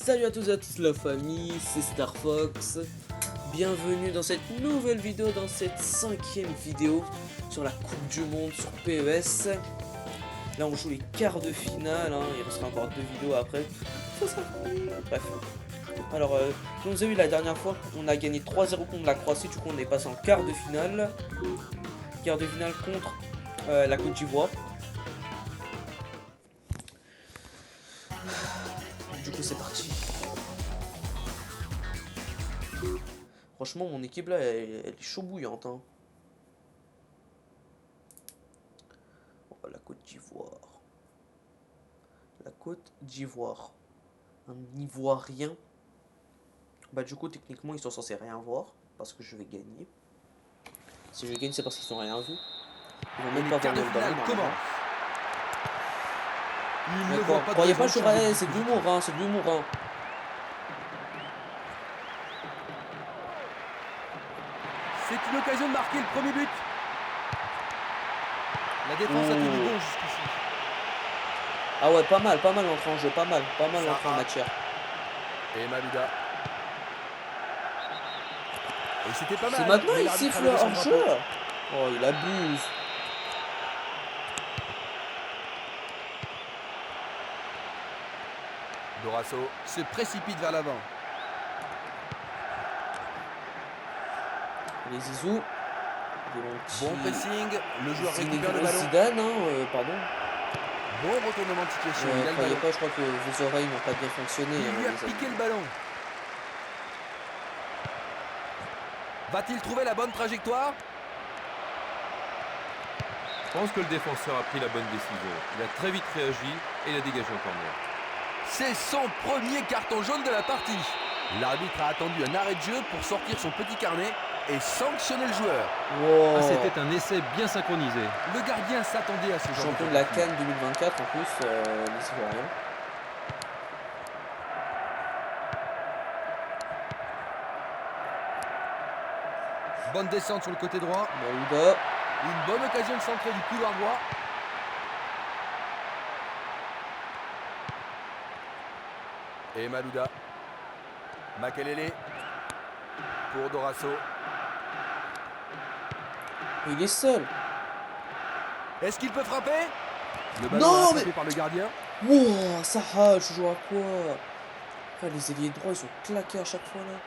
Salut à tous et à tous la famille, c'est StarFox. Bienvenue dans cette nouvelle vidéo, dans cette 5e vidéo sur la Coupe du Monde sur PES. Là on joue les quarts de finale, hein. Il restera encore 2 vidéos après. Ça sera fini. Bref. Alors, comme vous avez vu la dernière fois, on a gagné 3-0 contre la Croatie, du coup on est passé en quart de finale. Quart de finale contre la Côte d'Ivoire. Du coup c'est parti. Franchement mon équipe là elle est chaud bouillante hein. Oh, la Côte d'Ivoire. La Côte d'Ivoire. Un Ivoirien. Bah du coup techniquement ils sont censés rien voir. Parce que je vais gagner. Si je gagne c'est parce qu'ils sont rien vu. Ils vont même pas voir le ballon. D'accord. Croyez pas sur c'est de l'humour hein, c'est de l'humour hein. C'est une occasion de marquer le premier but. La défense a tenu bon jusqu'ici. Ah ouais, pas mal l'entrée en jeu, pas mal l'entrée en matière. Et Malouda. Et c'était pas mal. C'est maintenant il siffle hors jeu. Oh, il abuse. Dorasso se précipite vers l'avant. Les Zizou. Bon pressing, le joueur récupère le ballon. Zidane, pardon. Bon retournement de situation. Croyez pas, je crois que vos oreilles n'ont pas bien fonctionné. Il lui a piqué le ballon. Va-t-il trouver la bonne trajectoire? Je pense que le défenseur a pris la bonne décision. Il a très vite réagi et il a dégagé un corner. C'est son premier carton jaune de la partie. L'arbitre a attendu un arrêt de jeu pour sortir son petit carnet et sanctionner le joueur. Wow. Ah, c'était un essai bien synchronisé. Le gardien s'attendait à ce genre champion de la CAN 2024 en plus, les Ivoiriens. Bonne descente sur le côté droit. Malouda. Une bonne occasion de centrer du couloir droit. Et Malouda. Makelele. Pour Dorasso. Il est seul. Est-ce qu'il peut frapper? Le ballon ballon attrapé par le gardien. Wow, ça je joue à quoi? Enfin, les ailiers droits ils sont claqués à chaque fois là.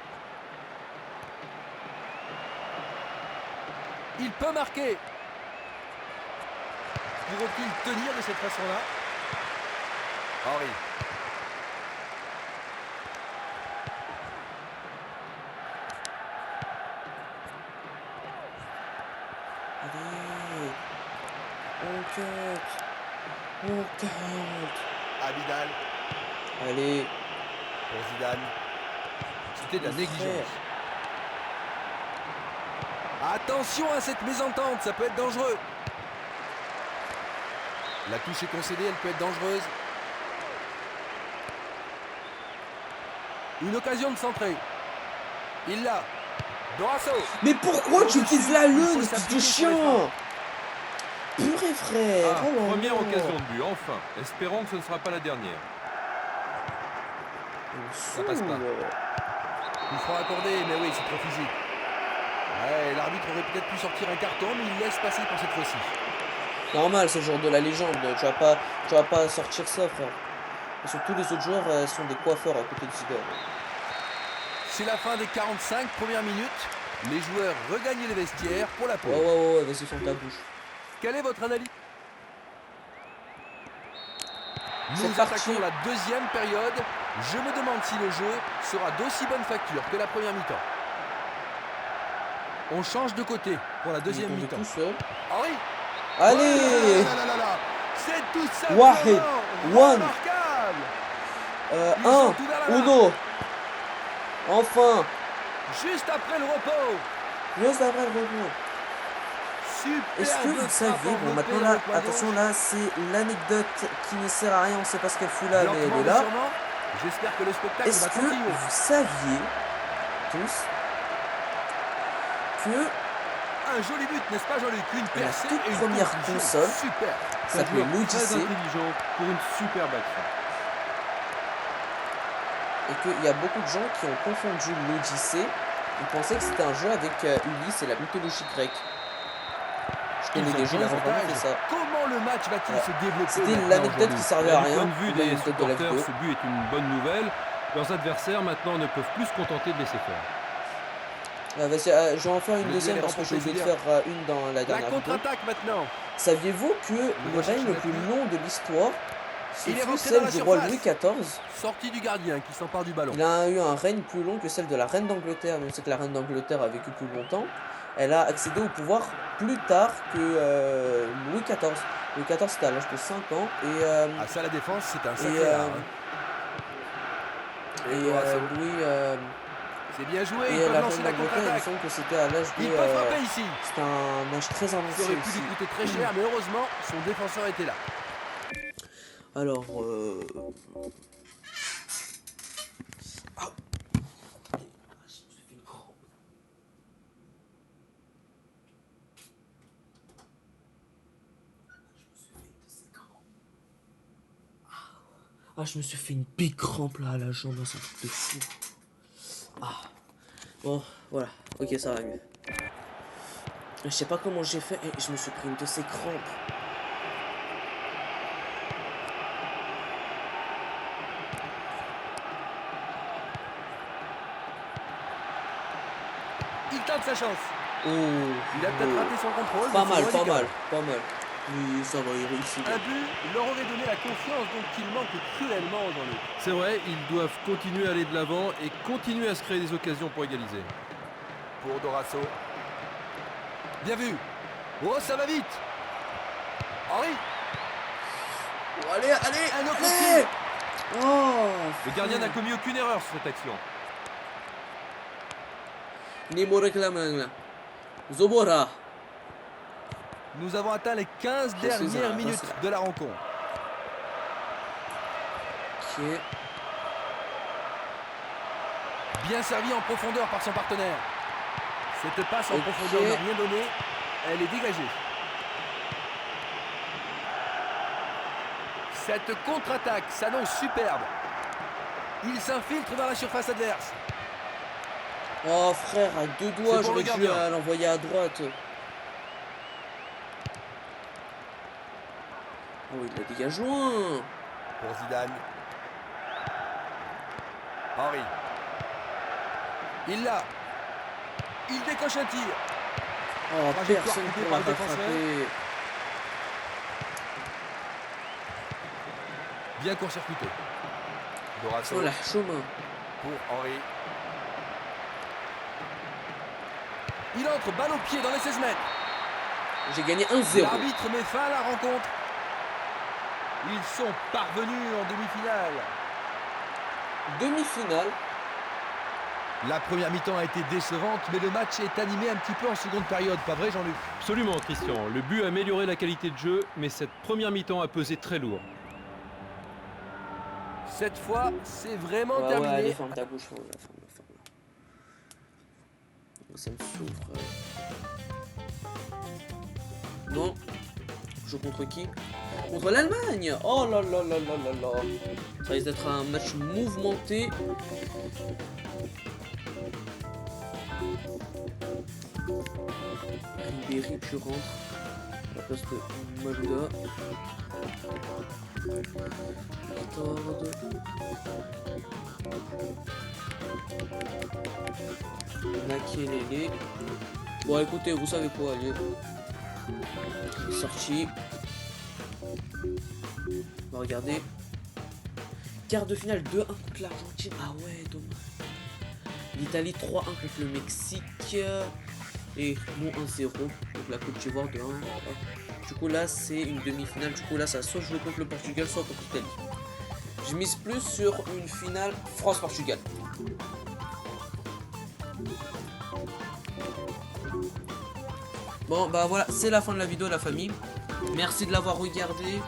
Il peut marquer. Pourrait-il tenir de cette façon-là? Henri. Allez. On compte. Abidal. Allez. Pour Zidane. C'était de la négligence. Attention à cette mésentente, ça peut être dangereux. La touche est concédée, elle peut être dangereuse. Une occasion de centrer. Il l'a. Dorasso. Mais pourquoi tu utilises la lune, c'est chiant? Purée frère. Ah, première occasion de but, enfin. Espérons que ce ne sera pas la dernière. Ça passe pas. Il faut accorder, mais oui, c'est trop physique. Ouais, l'arbitre aurait peut-être pu sortir un carton, mais il laisse passer pour cette fois-ci. Normal, c'est le genre de la légende. Tu vas pas sortir ça, frère. Et surtout, les autres joueurs sont des coiffeurs à côté de Zidane. C'est la fin des 45 premières minutes. Les joueurs regagnent les vestiaires pour la pause. Ouais, vas-y, ferme ta bouche. Quelle est votre analyse? Nous parti. attaquons la deuxième période. Je me demande si le jeu sera d'aussi bonne facture que la première mi-temps. On change de côté pour la deuxième mi-temps. Henri. Allez. C'est tout ça. Wahid. One. Un. Uno. Enfin. Juste après le repos. Est-ce que vous savez, bon maintenant là, attention là, c'est l'anecdote qui ne sert à rien, on sait pas ce qu'elle fout là, mais elle est là. J'espère que le spectacle Est-ce que vous saviez tous que un joli but, n'est-ce pas Jean-Luc? Une percée toute et une première console super. s'appelait Très l'Odyssée. intelligent pour une superbe action. et qu'il y a beaucoup de gens qui ont confondu l'Odyssée. Ils pensaient que c'était un jeu avec Ulysse et la mythologie grecque. Je connais des gens qui ont vraiment fait ça. Comment le match va-t-il se développer? C'était maintenant l'anecdote aujourd'hui qui servait à Du rien. point de vue des L'anecdote de la supporters, vidéo. ce but est une bonne nouvelle. Leurs adversaires maintenant ne peuvent plus se contenter de laisser faire. Vas-y, je vais en faire une Le deuxième duel est parce que j'ai oublié de remporté, faire une dans la La dernière vidéo. contre-attaque maintenant. Saviez-vous que le va chercher règne le la plus pluie. long de l'histoire, ce Il est fut rentré celle dans la du roi surface. Louis XIV? Sortie du gardien qui s'empare du ballon. Il a eu un règne plus long que celle de la reine d'Angleterre. Même si que la reine d'Angleterre a vécu plus longtemps, elle a accédé au pouvoir plus tard que Louis XIV. Louis XIV c'était à l'âge de 5 ans et Ah ça la défense c'est un sacré et, art, hein. Louis C'est bien joué, et ils peuvent la lancer reine la d'Angleterre, il me contre-attaque. semble que c'était à l'âge de Il peut frapper ici. c'était un âge très Ça avancé aurait pu aussi. lui coûter très cher, mais heureusement son défenseur était là. Alors je me suis fait une big crampe là à la jambe, c'est un truc de fou. Ah. Bon, voilà. Ok, ça va mieux. Je sais pas comment j'ai fait et je me suis pris une de ces crampes. Il tente sa chance. Oh. Il a peut-être raté son contrôle. Pas mais mal, c'est pas radical. mal, pas mal. Oui, ça va, il réussit. Un but leur aurait donné la confiance dont il manque cruellement aujourd'hui. C'est vrai, ils doivent continuer à aller de l'avant et continuer à se créer des occasions pour égaliser. Pour Dorasso. Bien vu. Oh, ça va vite. Henri. Oh, allez, allez, Un autre allez. tir. Oh. Le gardien n'a commis aucune erreur sur cette action. Nemo réclame là. Zobora. Nous avons atteint les 15 Je sais, ça dernières va, minutes ça. de la rencontre. Ok. Bien servi en profondeur par son partenaire. Cette passe en Ok. profondeur n'a rien donné. Elle est dégagée. Cette contre-attaque s'annonce superbe. Il s'infiltre dans la surface adverse. Oh frère, à deux doigts, C'est pour j'aurais le dû gardien. l'envoyer à droite. Oh, il la dégage loin. Pour Zidane. Henri. Il l'a. Il décoche un tir. Oh, Trajectoire personne coupée pour par la le défenseur. rattraper. Bien court-circuité. Dorasso Oh, la chemin. pour Henri. Il entre, balle au pied dans les 16 mètres. J'ai gagné 1-0. L'arbitre met fin à la rencontre. Ils sont parvenus en demi-finale. Demi-finale. La première mi-temps a été décevante, mais le match est animé un petit peu en seconde période, pas vrai Jean-Luc? Absolument, Christian. Le but a amélioré la qualité de jeu, mais cette première mi-temps a pesé très lourd. Cette fois, c'est vraiment Ouais, terminé. allez, ferme ta bouche, ferme-la, ferme-la, ferme-la. Ça me saoule, frère. Non. Je joue contre qui? Contre l'Allemagne. Oh là là là là là là. Ça risque d'être un match mouvementé. Ribéry, tu rentres à la place de Malouda. Tord. Makelele. Bon écoutez, vous savez quoi, allez. Il est sorti. On va regarder. Quart de finale 2-1 contre l'Argentine. Ah ouais, dommage. L'Italie 3-1 contre le Mexique. Et non 1-0. Donc la Côte d'Ivoire de 1. Du coup là c'est une demi-finale. Du coup là ça va soit jouer contre le Portugal, soit contre l'Italie. Je mise plus sur une finale France-Portugal. Bon bah voilà, c'est la fin de la vidéo la famille. Merci de l'avoir regardé.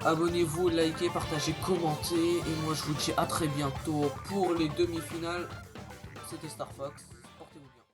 Abonnez-vous, likez, partagez, commentez. Et moi je vous dis à très bientôt pour les demi-finales. C'était Star Fox.